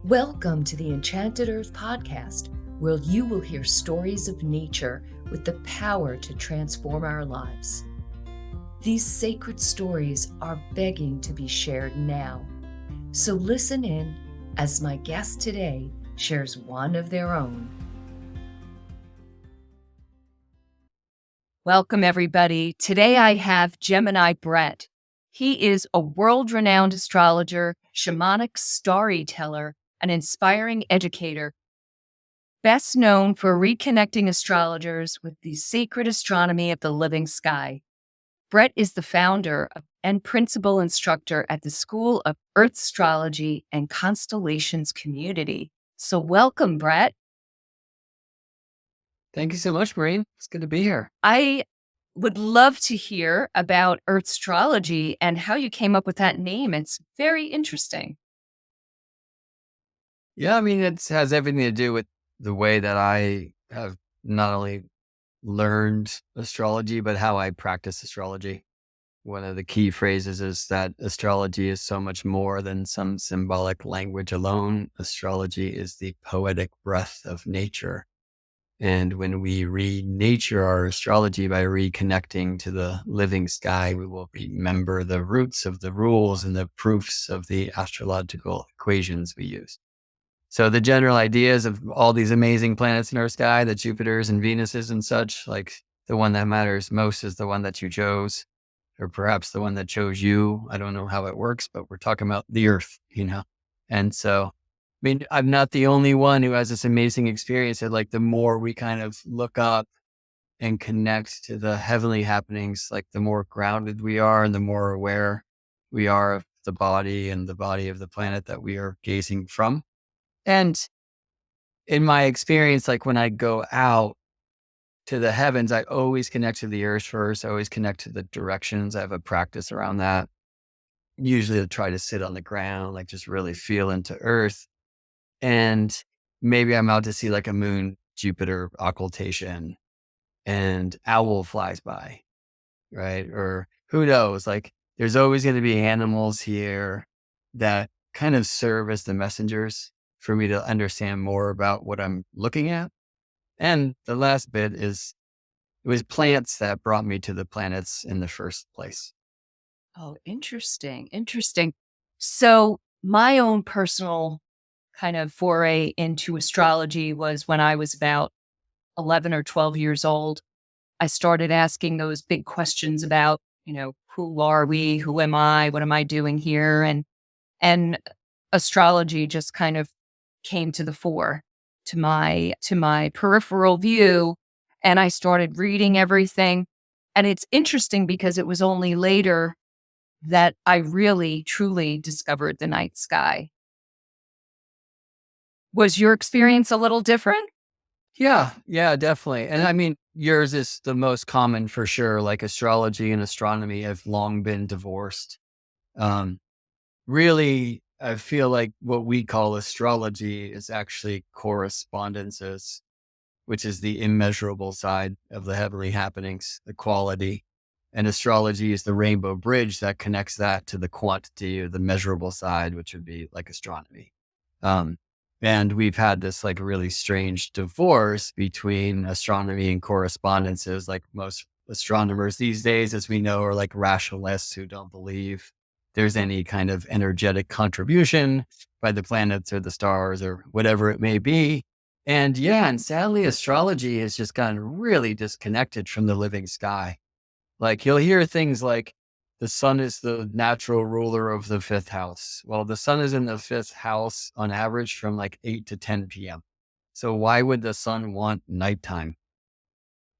Welcome to the Enchanted Earth Podcast, where you will hear stories of nature with the power to transform our lives. These sacred stories are begging to be shared now. So listen in as my guest today shares one of their own. Welcome, everybody. Today I have Gemini Brett. He is a world-renowned astrologer, shamanic storyteller, an inspiring educator, best known for reconnecting astrologers with the sacred astronomy of the living sky. Brett is the founder and principal instructor at the School of Earth Astrology and Constellations community. So welcome, Brett. Thank you so much, Maureen. It's good to be here. I would love to hear about Earth Astrology and how you came up with that name. It's very interesting. Yeah, I mean, it has everything to do with the way that I have not only learned astrology, but how I practice astrology. One of the key phrases is that astrology is so much more than some symbolic language alone. Astrology is the poetic breath of nature. And when we re-nature our astrology by reconnecting to the living sky, we will remember the roots of the rules and the proofs of the astrological equations we use. So the general ideas of all these amazing planets in our sky, the Jupiters and Venuses and such, like the one that matters most is the one that you chose, or perhaps the one that chose you. I don't know how it works, but we're talking about the Earth, And so, I mean, I'm not the only one who has this amazing experience that like the more we kind of look up and connect to the heavenly happenings, like the more grounded we are and the more aware we are of the body and the body of the planet that we are gazing from. And in my experience, like when I go out to the heavens, I always connect to the earth first. I always connect to the directions. I have a practice around that. Usually I try to sit on the ground, like just really feel into earth. And maybe I'm out to see like a moon Jupiter occultation and owl flies by, right? Or who knows? Like there's always going to be animals here that kind of serve as the messengers for me to understand more about what I'm looking at. And the last bit is it was plants that brought me to the planets in the first place. Oh, interesting. Interesting. So my own personal kind of foray into astrology was when I was about 11 or 12 years old. I started asking those big questions about, who are we? Who am I? What am I doing here? And astrology just kind of came to the fore to my peripheral view. And I started reading everything. And it's interesting because it was only later that I really, truly discovered the night sky. Was your experience a little different? Yeah, definitely. And I mean, yours is the most common for sure. Like astrology and astronomy have long been divorced. Really, I feel like what we call astrology is actually correspondences, which is the immeasurable side of the heavenly happenings, the quality. And astrology is the rainbow bridge that connects that to the quantity or the measurable side, which would be like astronomy. And we've had this like really strange divorce between astronomy and correspondences. Like most astronomers these days, as we know, are like rationalists who don't believe there's any kind of energetic contribution by the planets or the stars or whatever it may be. And sadly, astrology has just gotten really disconnected from the living sky. Like you'll hear things like the sun is the natural ruler of the fifth house. Well, the sun is in the fifth house on average from like 8 to 10 p.m. So why would the sun want nighttime?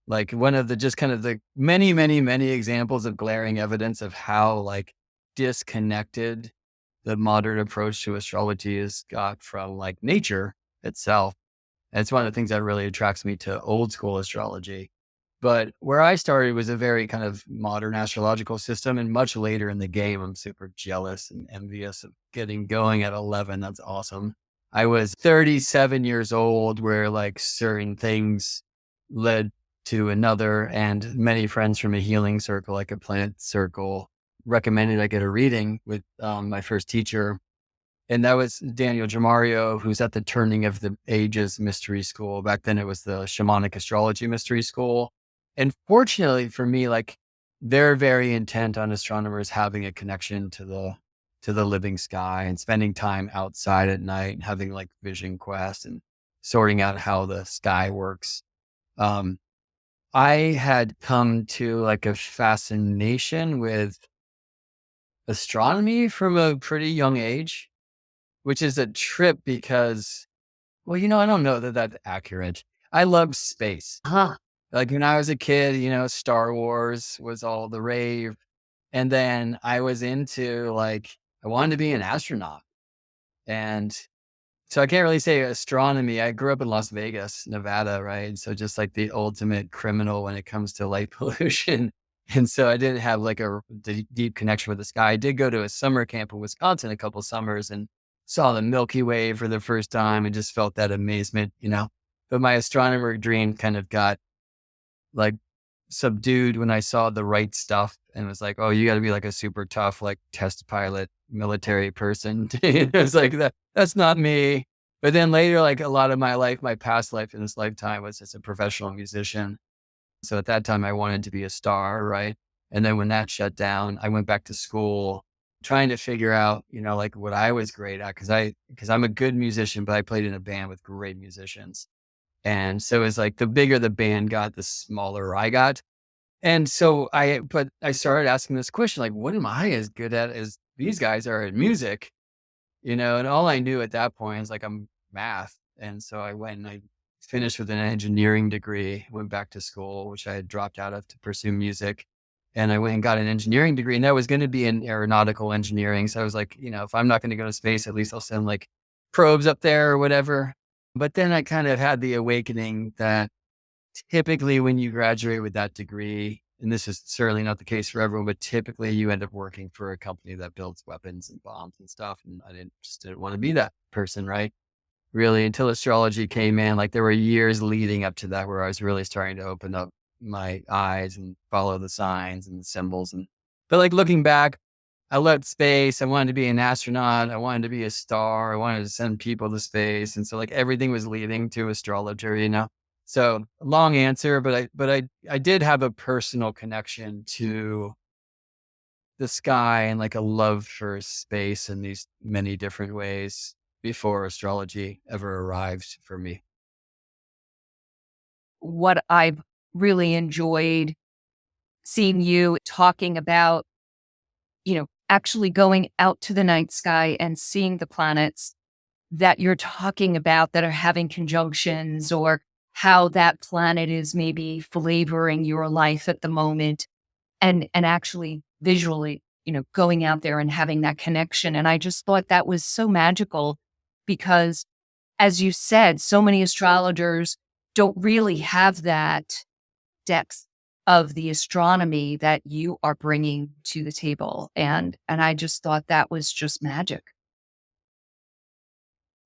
Like one of the just kind of the many, many, many examples of glaring evidence of how like disconnected the modern approach to astrology has got from like nature itself. And it's one of the things that really attracts me to old school astrology. But where I started was a very kind of modern astrological system, and much later in the game, I'm super jealous and envious of getting going at 11. That's awesome. I was 37 years old where like certain things led to another, and many friends from a healing circle, like a plant circle, recommended I get a reading with my first teacher. And that was Daniel Jamario, who's at the Turning of the Ages Mystery School. Back then it was the Shamanic Astrology Mystery School. And fortunately for me, like they're very intent on astronomers having a connection to the living sky and spending time outside at night and having like vision quests and sorting out how the sky works. Um, I had come to like a fascination with astronomy from a pretty young age, which is a trip because, well, I don't know that that's accurate. I love space. Huh. Like when I was a kid, Star Wars was all the rave. And then I was into like, I wanted to be an astronaut. And so I can't really say astronomy. I grew up in Las Vegas, Nevada, right? So just like the ultimate criminal when it comes to light pollution. And so I didn't have like a deep connection with the sky. I did go to a summer camp in Wisconsin a couple summers and saw the Milky Way for the first time and just felt that amazement. But my astronomer dream kind of got like subdued when I saw the right stuff and was like, oh, you got to be like a super tough, like test pilot, military person. It was like that's not me. But then later, like a lot of my life, my past life in this lifetime was as a professional musician. So at that time I wanted to be a star. Right. And then when that shut down, I went back to school trying to figure out, like what I was great at. Cause I'm a good musician, but I played in a band with great musicians. And so it's like the bigger the band got, the smaller I got. And so I started asking this question, like, what am I as good at as these guys are at music? And all I knew at that point is like, I'm math. And so I went and I finished with an engineering degree, went back to school, which I had dropped out of to pursue music. And I went and got an engineering degree and that was going to be in aeronautical engineering. So I was like, if I'm not going to go to space, at least I'll send like probes up there or whatever. But then I kind of had the awakening that typically when you graduate with that degree, and this is certainly not the case for everyone, but typically you end up working for a company that builds weapons and bombs and stuff. And I didn't want to be that person, right? Really, until astrology came in, like there were years leading up to that where I was really starting to open up my eyes and follow the signs and the symbols. But like looking back, I loved space. I wanted to be an astronaut. I wanted to be a star. I wanted to send people to space. And so like everything was leading to astrologer. So long answer, but I did have a personal connection to the sky and like a love for space in these many different ways before astrology ever arrived for me. What I've really enjoyed seeing you talking about, actually going out to the night sky and seeing the planets that you're talking about that are having conjunctions, or how that planet is maybe flavoring your life at the moment, and actually visually, going out there and having that connection. And I just thought that was so magical because, as you said, so many astrologers don't really have that depth of the astronomy that you are bringing to the table. And I just thought that was just magic.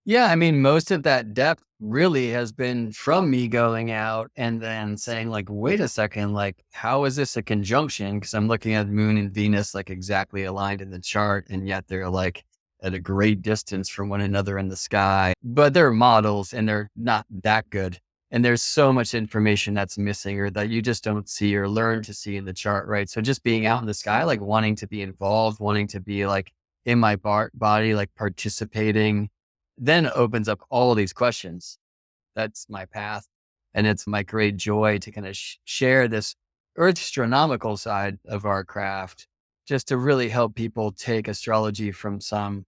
Yeah, I mean, most of that depth really has been from me going out and then saying, like, wait a second, like, how is this a conjunction? Because I'm looking at Moon and Venus like exactly aligned in the chart, and yet they're like at a great distance from one another in the sky. But they're models and they're not that good. And there's so much information that's missing or that you just don't see or learn to see in the chart, right? So just being out in the sky, like wanting to be involved, wanting to be like in my body, like participating then opens up all these questions. That's my path. And it's my great joy to kind of share this earth astronomical side of our craft, just to really help people take astrology from some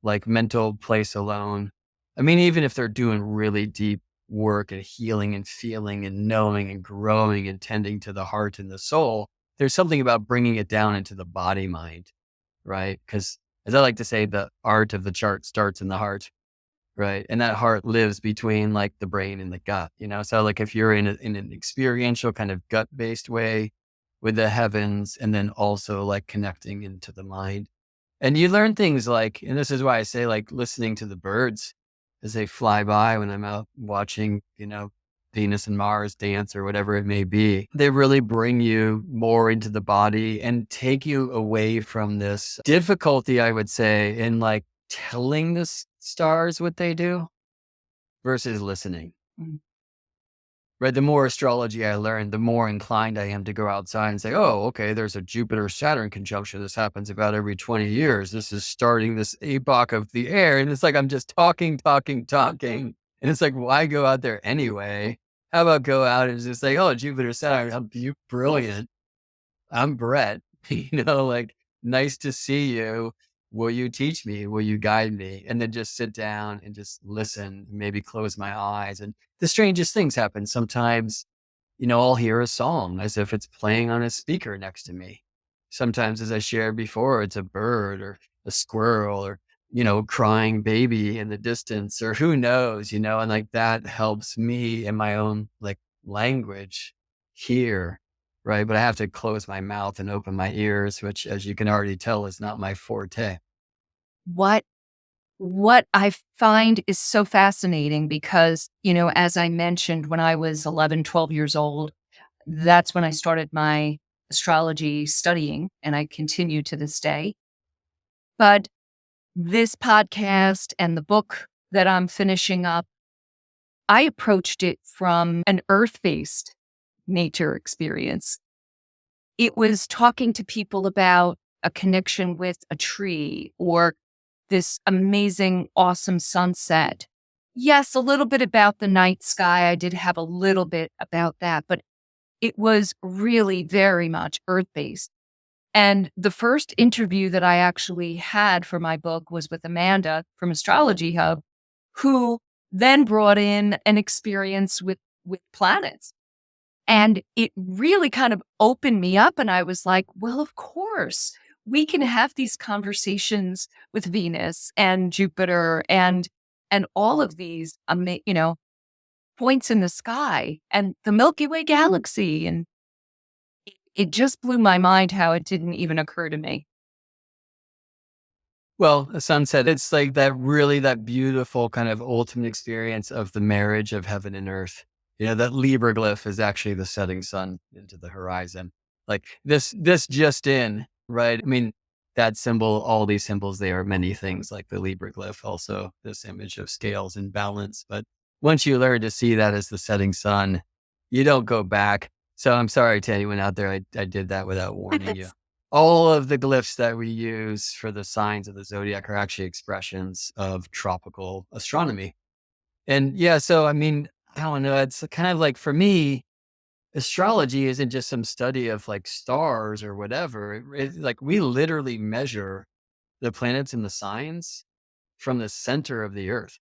like mental place alone. I mean, even if they're doing really deep work and healing and feeling and knowing and growing and tending to the heart and the soul, there's something about bringing it down into the body mind, right? Because as I like to say, the art of the chart starts in the heart. Right. And that heart lives between like the brain and the gut. So like if you're in an experiential kind of gut based way with the heavens and then also like connecting into the mind and you learn things like, and this is why I say like listening to the birds as they fly by when I'm out watching, Venus and Mars dance or whatever it may be. They really bring you more into the body and take you away from this difficulty, I would say, in like telling the stars what they do versus listening. Mm. Right. The more astrology I learn, the more inclined I am to go outside and say, oh, okay, there's a Jupiter Saturn conjunction. This happens about every 20 years. This is starting this epoch of the air. And it's like, I'm just talking. And it's like, why go out there anyway? How about go out and just say, oh, Jupiter Saturn, brilliant. I'm Brett, like, nice to see you. Will you teach me? Will you guide me? And then just sit down and just listen, maybe close my eyes. And the strangest things happen. Sometimes, I'll hear a song as if it's playing on a speaker next to me. Sometimes, as I shared before, it's a bird or a squirrel or, crying baby in the distance or who knows, and like that helps me in my own like language hear. Right. But I have to close my mouth and open my ears, which, as you can already tell, is not my forte. What I find is so fascinating because, as I mentioned, when I was 11, 12 years old, that's when I started my astrology studying, and I continue to this day. But this podcast and the book that I'm finishing up, I approached it from an earth-based nature experience. It was talking to people about a connection with a tree or this amazing, awesome sunset. Yes, a little bit about the night sky. I did have a little bit about that, but it was really very much earth-based. And the first interview that I actually had for my book was with Amanda from Astrology Hub, who then brought in an experience with planets. And it really kind of opened me up. And I was like, well, of course, we can have these conversations with Venus and Jupiter and all of these, points in the sky and the Milky Way galaxy. And it just blew my mind how it didn't even occur to me. Well, a sunset, it's like that beautiful kind of ultimate experience of the marriage of heaven and earth. That Libra glyph is actually the setting sun into the horizon. Like this just in, right? I mean, that symbol, all these symbols, they are many things like the Libra glyph, also this image of scales and balance. But once you learn to see that as the setting sun, you don't go back. So I'm sorry to anyone out there. I did that without warning you. All of the glyphs that we use for the signs of the zodiac are actually expressions of tropical astronomy. And yeah, so I mean, I don't know. It's kind of like, for me, astrology isn't just some study of like stars or whatever. Like, we literally measure the planets and the signs from the center of the earth.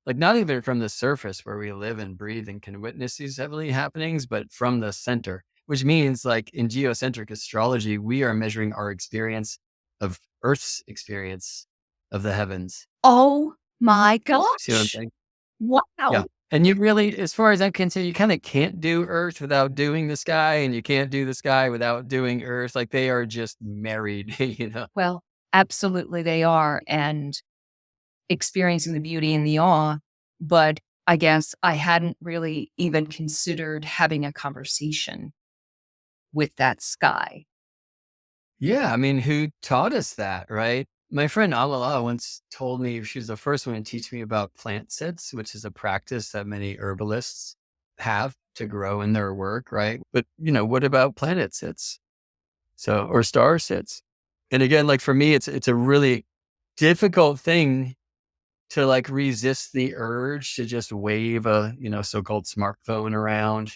Like, not even from the surface where we live and breathe and can witness these heavenly happenings, but from the center, which means, like, in geocentric astrology, we are measuring our experience of Earth's experience of the heavens. Oh my See what I'm gosh. saying? Wow. Yeah. And you really, as far as I'm concerned, you kind of can't do Earth without doing the sky, and you can't do the sky without doing Earth. Like, they are just married. Well, absolutely they are. And experiencing the beauty and the awe. But I guess I hadn't really even considered having a conversation with that sky. Yeah. I mean, who taught us that, right? My friend Alala once told me, she was the first one to teach me about plant sits, which is a practice that many herbalists have to grow in their work, right? But, what about planet sits? So, or star sits? And again, like, for me, it's a really difficult thing to like resist the urge to just wave a, so-called smartphone around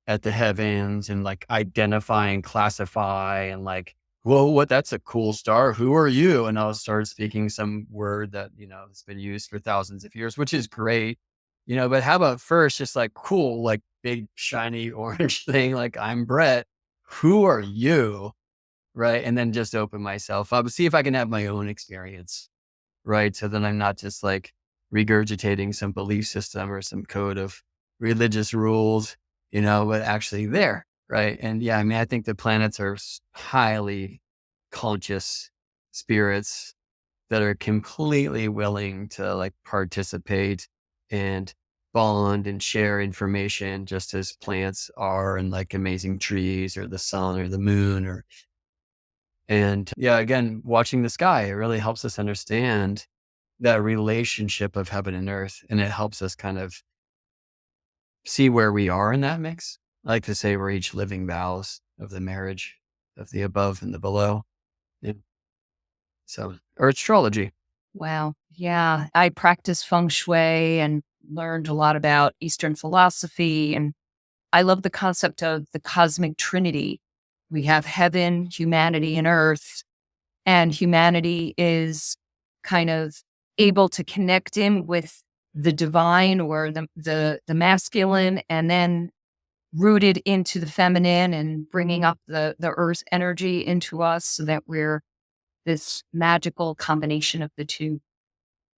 at the heavens and like identify and classify and like, whoa, that's a cool star. Who are you? And I'll start speaking some word that, has been used for thousands of years, which is great, but how about first just like, cool, like big shiny orange thing, like, I'm Brett. Who are you? Right. And then just open myself up, see if I can have my own experience. Right. So then I'm not just like regurgitating some belief system or some code of religious rules, but actually there. Right. And yeah, I mean, I think the planets are highly conscious spirits that are completely willing to like participate and bond and share information just as plants are, and like amazing trees or the sun or the moon or And yeah, again, watching the sky, it really helps us understand that relationship of heaven and earth. And it helps us kind of see where we are in that mix. I like to say we're each living vows of the marriage of the above and the below. Yeah. So, or astrology. Wow. Yeah. I practice feng shui and learned a lot about Eastern philosophy. And I love the concept of the cosmic Trinity. We have heaven, humanity, and earth. And humanity is kind of able to connect in with the divine or the masculine, and then rooted into the feminine and bringing up the earth energy into us so that we're this magical combination of the two.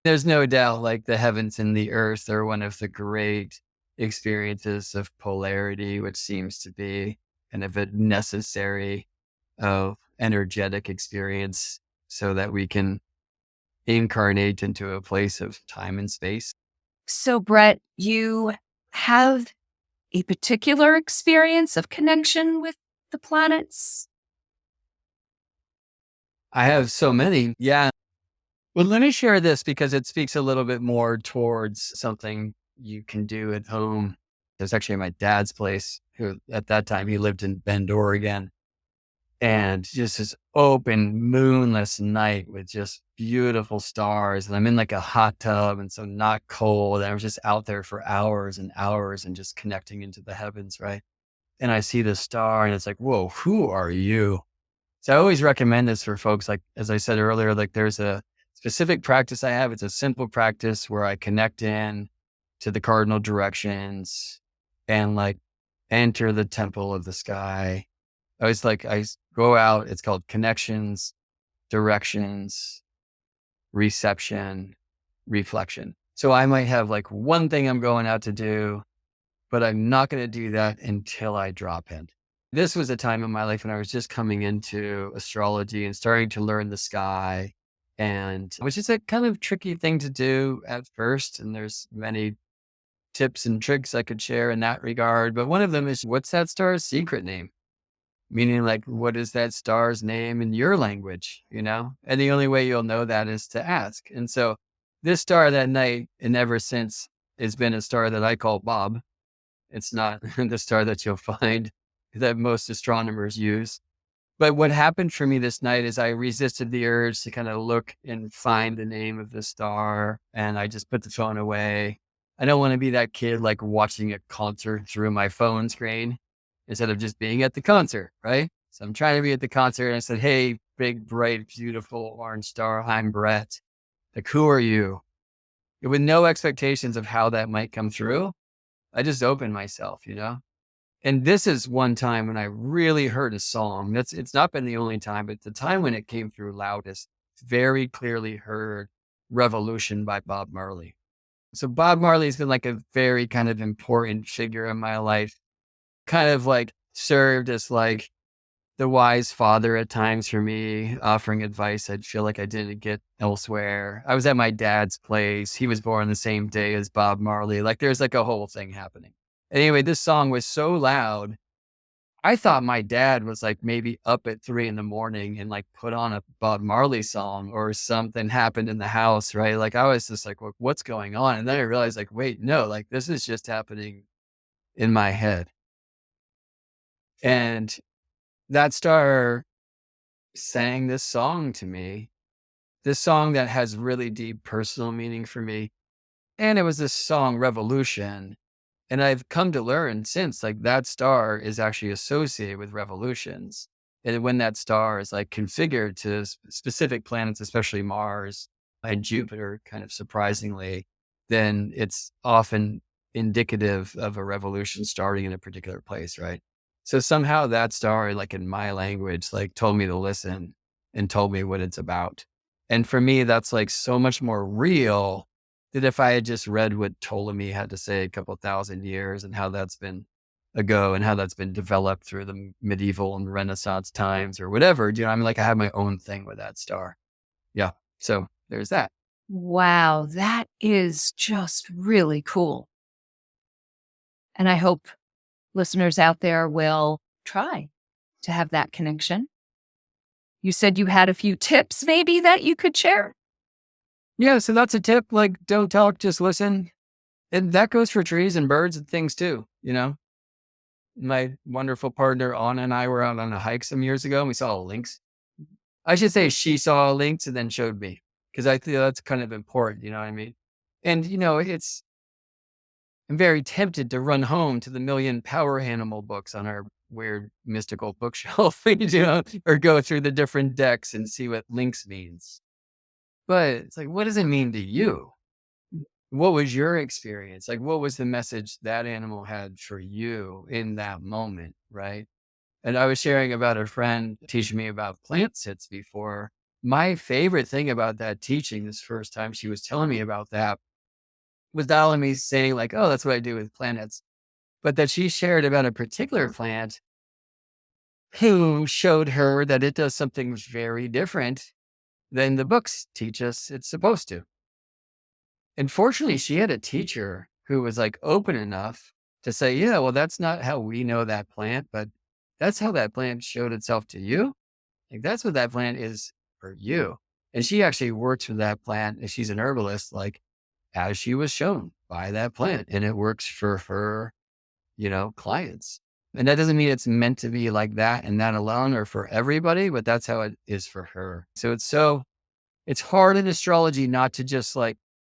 There's no doubt, like the heavens and the earth are one of the great experiences of polarity, which seems to be kind of a necessary energetic experience so that we can incarnate into a place of time and space. So, Brett, you have a particular experience of connection with the planets? I have so many. Yeah. Well, let me share this because it speaks a little bit more towards something you can do at home. It was actually my dad's place, who at that time he lived in Bend, Oregon. And just this open, moonless night with just beautiful stars. And I'm in like a hot tub and so not cold. And I was just out there for hours and hours and just connecting into the heavens, right? And I see the star and it's like, whoa, who are you? So I always recommend this for folks. Like, as I said earlier, like there's a specific practice I have. It's a simple practice where I connect in to the cardinal directions and like enter the temple of the sky. I go out, it's called connections, directions, reception, reflection. So I might have like one thing I'm going out to do, but I'm not going to do that until I drop in. This was a time in my life when I was just coming into astrology and starting to learn the sky. And which is a kind of tricky thing to do at first. And there's many tips and tricks I could share in that regard. But one of them is, what's that star's secret name? Meaning, like, what is that star's name in your language, you know? And the only way you'll know that is to ask. And so this star that night and ever since has been a star that I call Bob. It's not the star that you'll find that most astronomers use. But what happened for me this night is I resisted the urge to kind of look and find the name of the star. And I just put the phone away. I don't want to be that kid like watching a concert through my phone screen instead of just being at the concert, right? So I'm trying to be at the concert and I said, hey, big, bright, beautiful orange star, I'm Brett. Like, who are you? With no expectations of how that might come through. I just opened myself, you know? And this is one time when I really heard a song. It's not been the only time, but the time when it came through loudest, very clearly heard Revolution by Bob Marley. So Bob Marley's been like a very kind of important figure in my life, kind of like served as like the wise father at times for me, offering advice I'd feel like I didn't get elsewhere. I was at my dad's place. He was born the same day as Bob Marley. Like there's like a whole thing happening. Anyway, this song was so loud. I thought my dad was like maybe up at 3 a.m. and like put on a Bob Marley song or something happened in the house, right? Like I was just like, what's going on? And then I realized like, wait, no, like this is just happening in my head. And that star sang this song to me, this song that has really deep personal meaning for me. And it was this song, Revolution. And I've come to learn since, like, that star is actually associated with revolutions. And when that star is like configured to specific planets, especially Mars and Jupiter, kind of surprisingly, then it's often indicative of a revolution starting in a particular place, right? So somehow that star, like in my language, like told me to listen and told me what it's about. And for me, that's like so much more real that if I had just read what Ptolemy had to say a couple thousand years and how that's been ago and how that's been developed through the medieval and Renaissance times or whatever, you know, I mean, like I have my own thing with that star. Yeah. So there's that. Wow, that is just really cool. And I hope listeners out there will try to have that connection. you said you had a few tips maybe that you could share? Yeah, so that's a tip. Like, don't talk, just listen. And that goes for trees and birds and things too. My wonderful partner Anna and I were out on a hike some years ago and we saw lynx. I should say she saw a lynx and then showed me, because I feel that's kind of important. You know what I mean? And I'm very tempted to run home to the million power animal books on our weird mystical bookshelf, or go through the different decks and see what lynx means. But it's like, what does it mean to you? What was your experience? Like, what was the message that animal had for you in that moment? Right. And I was sharing about a friend teaching me about plant sits before. My favorite thing about that teaching, this first time she was telling me about that, was not only me saying like, oh, that's what I do with planets, but that she shared about a particular plant who showed her that it does something very different than the books teach us it's supposed to. And fortunately, she had a teacher who was like open enough to say, yeah, well, that's not how we know that plant, but that's how that plant showed itself to you. Like, that's what that plant is for you. And she actually works with that plant, and she's an herbalist, like as she was shown by that plant. And it works for her, clients. And that doesn't mean it's meant to be like that and that alone or for everybody, but that's how it is for her. So it's hard in astrology not to just like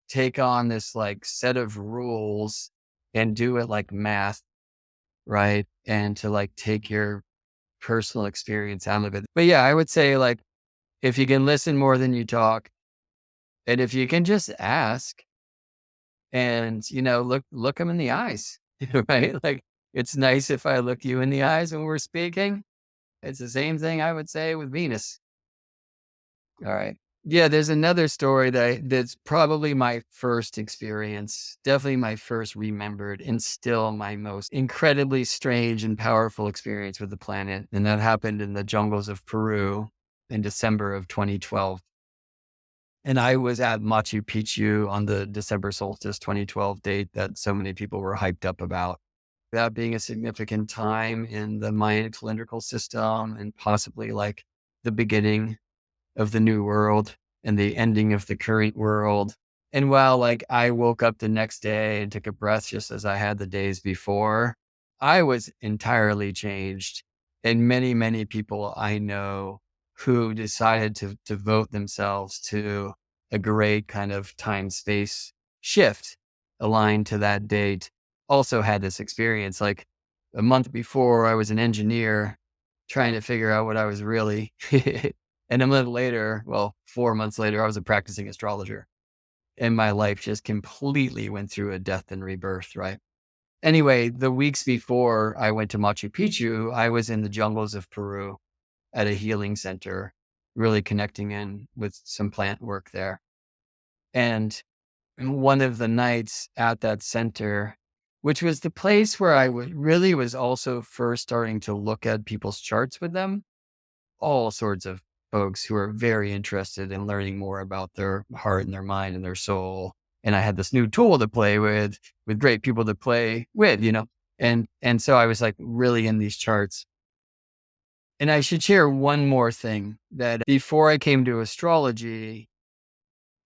take on this like set of rules and do it like math, right? And to like take your personal experience out of it. But yeah, I would say like, if you can listen more than you talk, and if you can just ask and, look them in the eyes, right? Like, it's nice if I look you in the eyes when we're speaking. It's the same thing I would say with Venus. All right. Yeah, there's another story that's probably my first experience, definitely my first remembered, and still my most incredibly strange and powerful experience with the planet. And that happened in the jungles of Peru in December of 2012. And I was at Machu Picchu on the December solstice 2012 date that so many people were hyped up about. That being a significant time in the Mayan calendrical system and possibly like the beginning of the new world and the ending of the current world. And while like I woke up the next day and took a breath just as I had the days before, I was entirely changed. And many, many people I know who decided to devote themselves to a great kind of time space shift aligned to that date also had this experience. Like a month before, I was an engineer trying to figure out what I was really. And a month later, well, 4 months later, I was a practicing astrologer. And my life just completely went through a death and rebirth, right? Anyway, the weeks before I went to Machu Picchu, I was in the jungles of Peru at a healing center, really connecting in with some plant work there. And one of the nights at that center, which was the place where I really was also first starting to look at people's charts with them, all sorts of folks who are very interested in learning more about their heart and their mind and their soul. And I had this new tool to play with great people to play with, and so I was like really in these charts. And I should share one more thing, that before I came to astrology,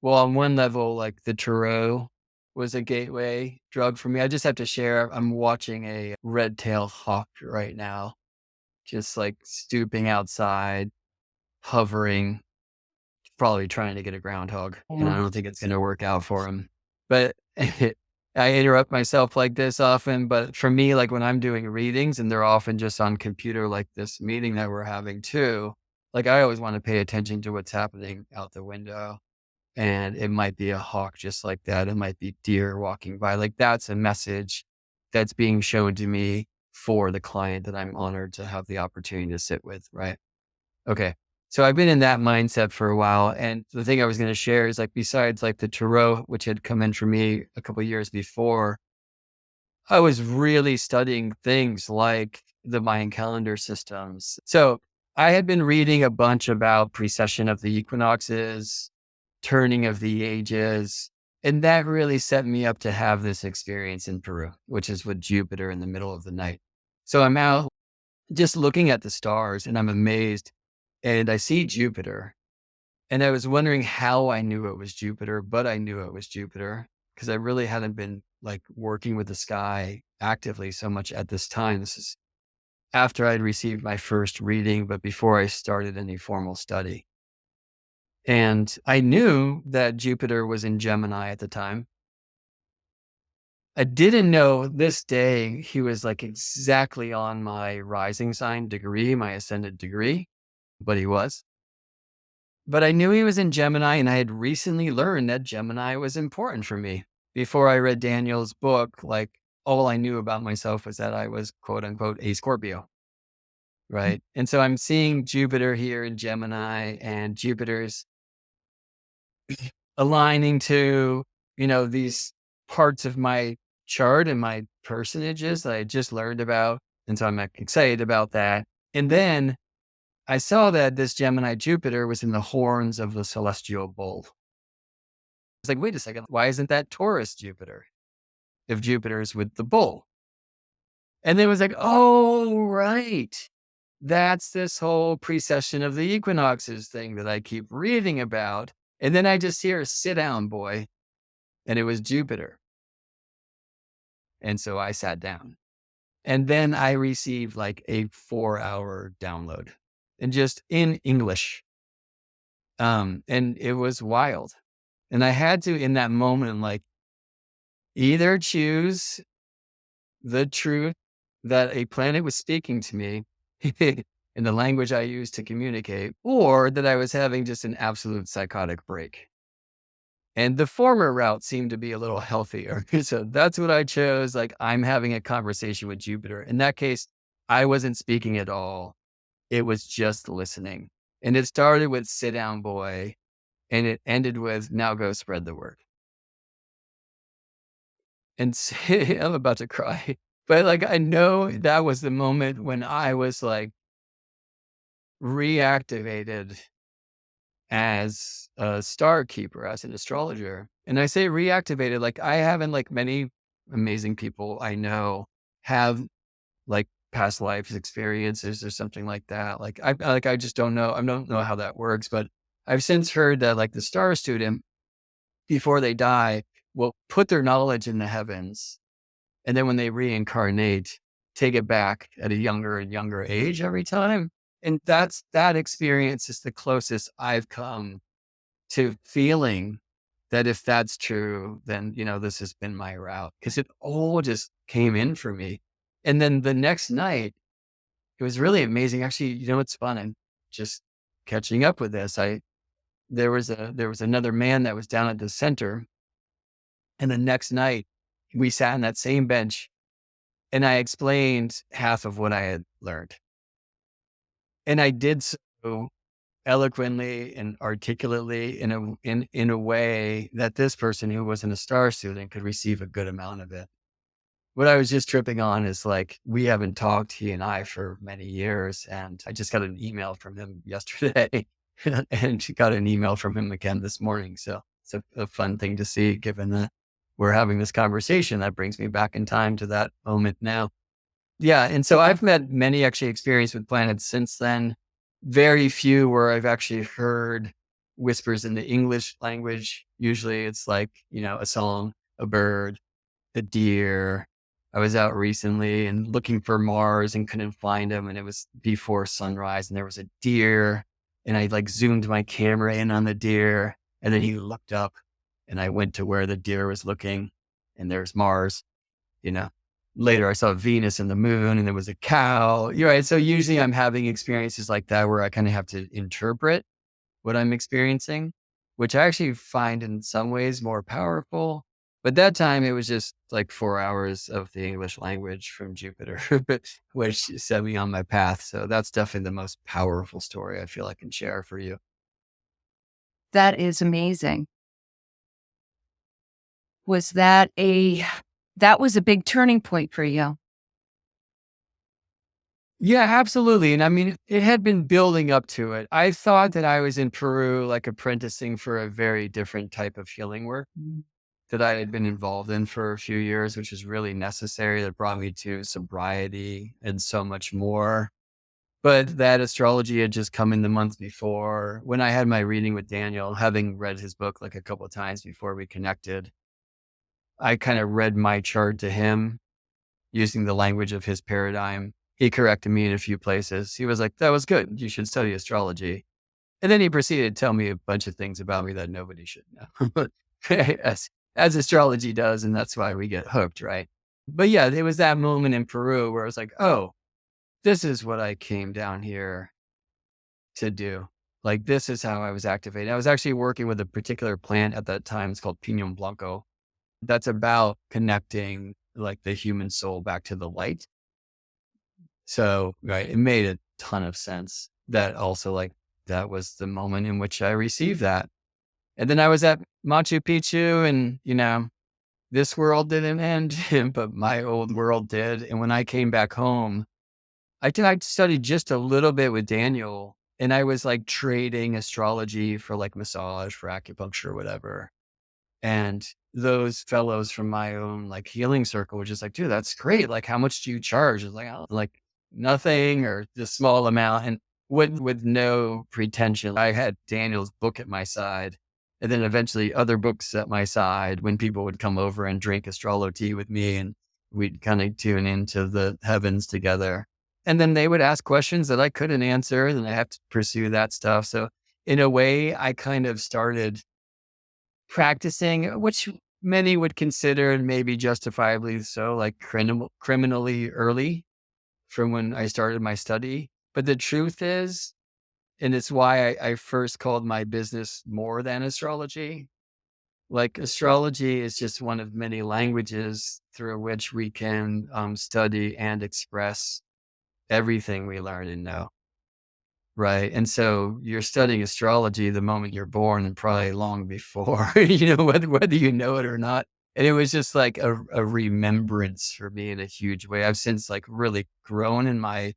well, on one level, like the tarot was a gateway drug for me. I just have to share, I'm watching a red-tailed hawk right now, just like stooping outside, hovering, probably trying to get a groundhog. And I don't think it's going to work out for him. But I interrupt myself like this often. But for me, like when I'm doing readings and they're often just on computer, like this meeting that we're having too, like I always want to pay attention to what's happening out the window. And it might be a hawk just like that. It might be deer walking by. Like that's a message that's being shown to me for the client that I'm honored to have the opportunity to sit with. Right. Okay. So I've been in that mindset for a while. And the thing I was going to share is like, besides like the tarot, which had come in for me a couple of years before, I was really studying things like the Mayan calendar systems. So I had been reading a bunch about precession of the equinoxes, turning of the ages. And that really set me up to have this experience in Peru, which is with Jupiter in the middle of the night. So I'm out just looking at the stars and I'm amazed and I see Jupiter. And I was wondering how I knew it was Jupiter, but I knew it was Jupiter because I really hadn't been like working with the sky actively so much at this time. This is after I'd received my first reading, but before I started any formal study. And I knew that Jupiter was in Gemini at the time. I didn't know this day he was like exactly on my rising sign degree, my ascendant degree, but he was. But I knew he was in Gemini, and I had recently learned that Gemini was important for me. Before I read Daniel's book, like all I knew about myself was that I was quote unquote a Scorpio. Right. And so I'm seeing Jupiter here in Gemini, and Jupiter's aligning to, these parts of my chart and my personages that I just learned about. And so I'm like, excited about that. And then I saw that this Gemini Jupiter was in the horns of the celestial bull. It's like, wait a second, why isn't that Taurus Jupiter if Jupiter is with the bull? And then it was like, oh, right. That's this whole precession of the equinoxes thing that I keep reading about. And then I just hear, sit down, boy. And it was Jupiter. And so I sat down. And then I received like a 4-hour download and just in English. And it was wild. And I had to, in that moment, like either choose the truth that a planet was speaking to me in the language I used to communicate, or that I was having just an absolute psychotic break. And the former route seemed to be a little healthier. So that's what I chose. Like, I'm having a conversation with Jupiter. In that case, I wasn't speaking at all. It was just listening. And it started with sit down, boy. And it ended with now go spread the word. And I'm about to cry. But like, I know that was the moment when I was like reactivated as a star keeper, as an astrologer. And I say reactivated, like I haven't, like many amazing people I know have like past life experiences or something like that. I just don't know. I don't know how that works, but I've since heard that like the star student before they die will put their knowledge in the heavens. And then when they reincarnate, take it back at a younger and younger age every time. And that experience is the closest I've come to feeling that if that's true, then, this has been my route because it all just came in for me. And then the next night, it was really amazing. Actually, it's fun. And just catching up with this, there was another man that was down at the center. And the next night we sat on that same bench and I explained half of what I had learned. And I did so eloquently and articulately in a way that this person who wasn't a star student could receive a good amount of it. What I was just tripping on is like, we haven't talked, he and I, for many years. And I just got an email from him yesterday and she got an email from him again this morning. So it's a fun thing to see, given that we're having this conversation. That brings me back in time to that moment now. Yeah. And so I've met many actually experience with planets since then. Very few where I've actually heard whispers in the English language. Usually it's like, a song, a bird, a deer. I was out recently and looking for Mars and couldn't find him. And it was before sunrise and there was a deer. And I like zoomed my camera in on the deer. And then he looked up and I went to where the deer was looking and there's Mars, you know. Later, I saw Venus and the moon, and there was a cow. You're right. So usually, I'm having experiences like that where I kind of have to interpret what I'm experiencing, which I actually find in some ways more powerful. But that time, it was just like 4 hours of the English language from Jupiter, which set me on my path. So that's definitely the most powerful story I feel I can share for you. That is amazing. That was a big turning point for you? Yeah, absolutely. And I mean, it had been building up to it. I thought that I was in Peru, like apprenticing for a very different type of healing work that I had been involved in for a few years, which is really necessary. That brought me to sobriety and so much more. But that astrology had just come in the month before when I had my reading with Daniel, having read his book like a couple of times before we connected. I kind of read my chart to him using the language of his paradigm. He corrected me in a few places. He was like, that was good. You should study astrology. And then he proceeded to tell me a bunch of things about me that nobody should know, as astrology does. And that's why we get hooked, right? But yeah, there was that moment in Peru where I was like, oh, this is what I came down here to do. Like, this is how I was activated. I was actually working with a particular plant at that time. It's called Pinon Blanco. That's about connecting like the human soul back to the light. So, right, it made a ton of sense that also like that was the moment in which I received that. And then I was at Machu Picchu and, this world didn't end, but my old world did. And when I came back home, I studied just a little bit with Daniel and I was like trading astrology for like massage, for acupuncture, whatever. And those fellows from my own like healing circle were just like, dude, that's great. Like, how much do you charge? It's like, oh, like nothing or just small amount. And with no pretension, I had Daniel's book at my side and then eventually other books at my side when people would come over and drink astrology tea with me and we'd kind of tune into the heavens together. And then they would ask questions that I couldn't answer and I have to pursue that stuff. So in a way, I kind of started practicing, which many would consider, and maybe justifiably so, like criminally early from when I started my study. But the truth is, and it's why I first called my business More Than Astrology. Like, astrology is just one of many languages through which we can study and express everything we learn and know. Right. And so you're studying astrology the moment you're born and probably long before, whether you know it or not. And it was just like a remembrance for me in a huge way. I've since like really grown in my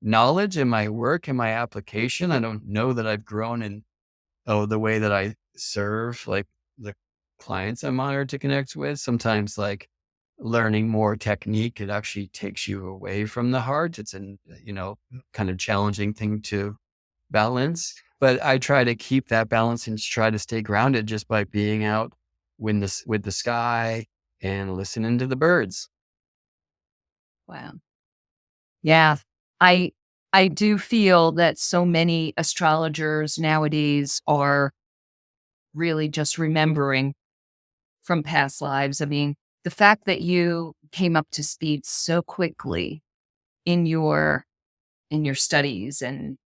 knowledge and my work and my application. I don't know that I've grown in the way that I serve like the clients I'm honored to connect with. Sometimes like learning more technique, it actually takes you away from the heart. It's an, kind of challenging thing to balance, but I try to keep that balance and try to stay grounded just by being out with the sky and listening to the birds. Wow. Yeah. I I do feel that so many astrologers nowadays are really just remembering from past lives. I mean, the fact that you came up to speed so quickly in your studies and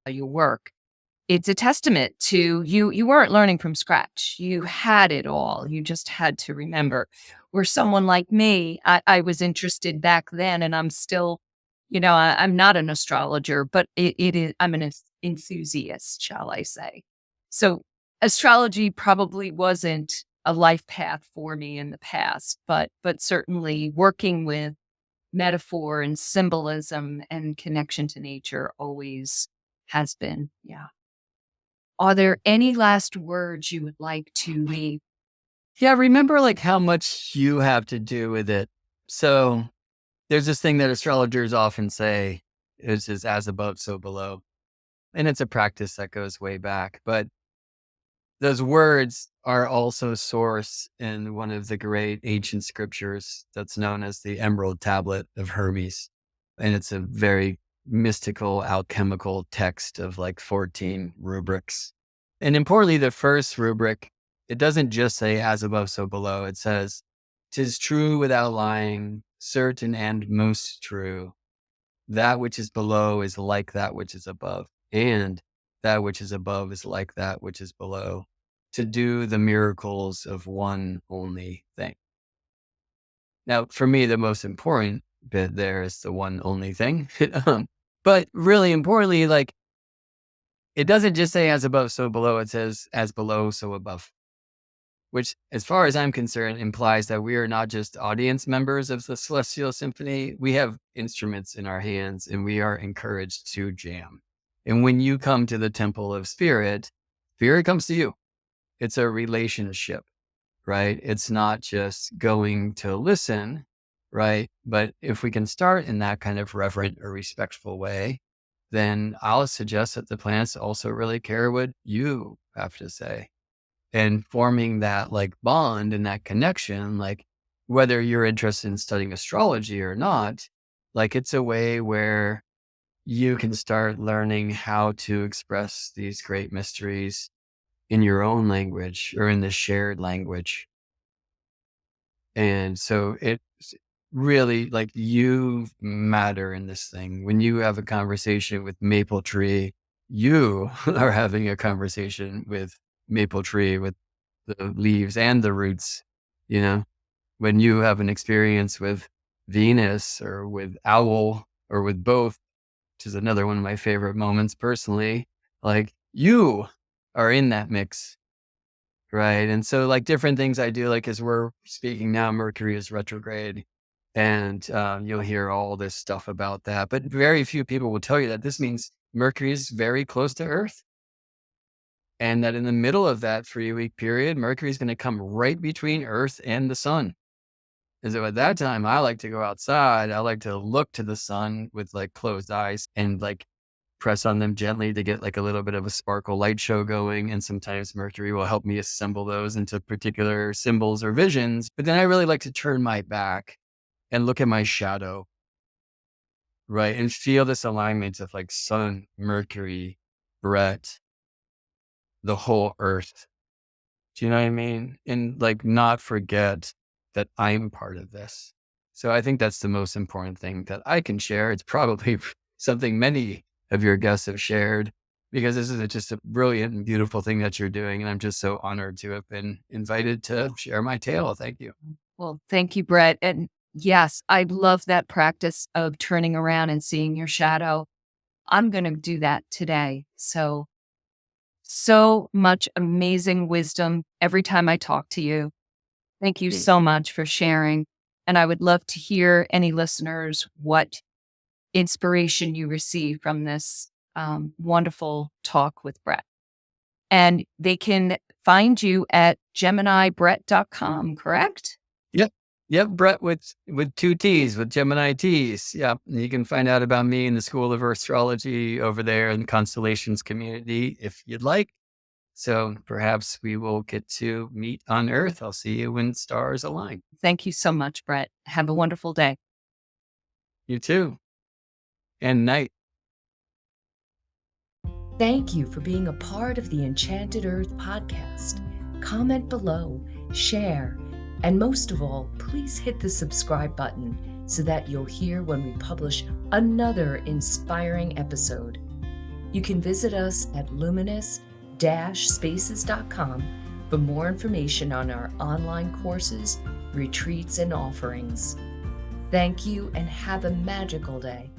your work, it's a testament to you weren't learning from scratch. You had it all. You just had to remember. Where someone like me, I was interested back then and I'm still, I'm not an astrologer, but it is I'm an enthusiast, shall I say. So astrology probably wasn't a life path for me in the past, but certainly working with metaphor and symbolism and connection to nature always has been. Yeah. Are there any last words you would like to leave? Yeah, remember like how much you have to do with it. So there's this thing that astrologers often say is as above, so below. And it's a practice that goes way back. But those words are also sourced in one of the great ancient scriptures that's known as the Emerald Tablet of Hermes. And it's a very mystical, alchemical text of like 14 rubrics. And importantly, the first rubric, it doesn't just say as above, so below. It says, "'Tis true without lying, certain and most true. That which is below is like that which is above, and that which is above is like that which is below, to do the miracles of one only thing." Now, for me, the most important bit there is the one only thing. But really importantly, like, it doesn't just say as above, so below. It says as below, so above, which, as far as I'm concerned, implies that we are not just audience members of the Celestial Symphony. We have instruments in our hands and we are encouraged to jam. And when you come to the temple of spirit, spirit comes to you. It's a relationship, right? It's not just going to listen, right? But if we can start in that kind of reverent or respectful way, then I'll suggest that the planets also really care what you have to say. And forming that like bond and that connection, like whether you're interested in studying astrology or not, like it's a way where you can start learning how to express these great mysteries in your own language or in the shared language. And so it's really like you matter in this thing. When you have a conversation with Maple Tree, you are having a conversation with Maple Tree, with the leaves and the roots. You know, when you have an experience with Venus or with Owl or with both, which is another one of my favorite moments personally, like you are in that mix. Right. And so like different things I do, like as we're speaking now, Mercury is retrograde and you'll hear all this stuff about that. But very few people will tell you that this means Mercury is very close to Earth. And that in the middle of that 3-week period, Mercury is going to come right between Earth and the sun. And so at that time, I like to go outside. I like to look to the sun with like closed eyes and like press on them gently to get like a little bit of a sparkle light show going. And sometimes Mercury will help me assemble those into particular symbols or visions. But then I really like to turn my back and look at my shadow, right? And feel this alignment of like Sun, Mercury, Brett, the whole Earth. Do you know what I mean? And like not forget that I'm part of this. So I think that's the most important thing that I can share. It's probably something many of your guests have shared, because this is just a brilliant and beautiful thing that you're doing. And I'm just so honored to have been invited to share my tale. Thank you. Well, thank you, Brett. And yes, I love that practice of turning around and seeing your shadow. I'm going to do that today. So much amazing wisdom every time I talk to you. Thank you so much for sharing. And I would love to hear any listeners what inspiration you receive from this wonderful talk with Brett. And they can find you at GeminiBrett.com, correct? Yep. Brett with 2 T's, with Gemini T's. Yeah. And you can find out about me in the School of Earth Astrology over there in the Constellations community if you'd like. So perhaps we will get to meet on Earth. I'll see you when stars align. Thank you so much, Brett. Have a wonderful day. You too. And night. Thank you for being a part of the Enchanted Earth podcast. Comment below, share, and most of all, please hit the subscribe button so that you'll hear when we publish another inspiring episode. You can visit us at luminous-spaces.com for more information on our online courses, retreats, and offerings. Thank you and have a magical day.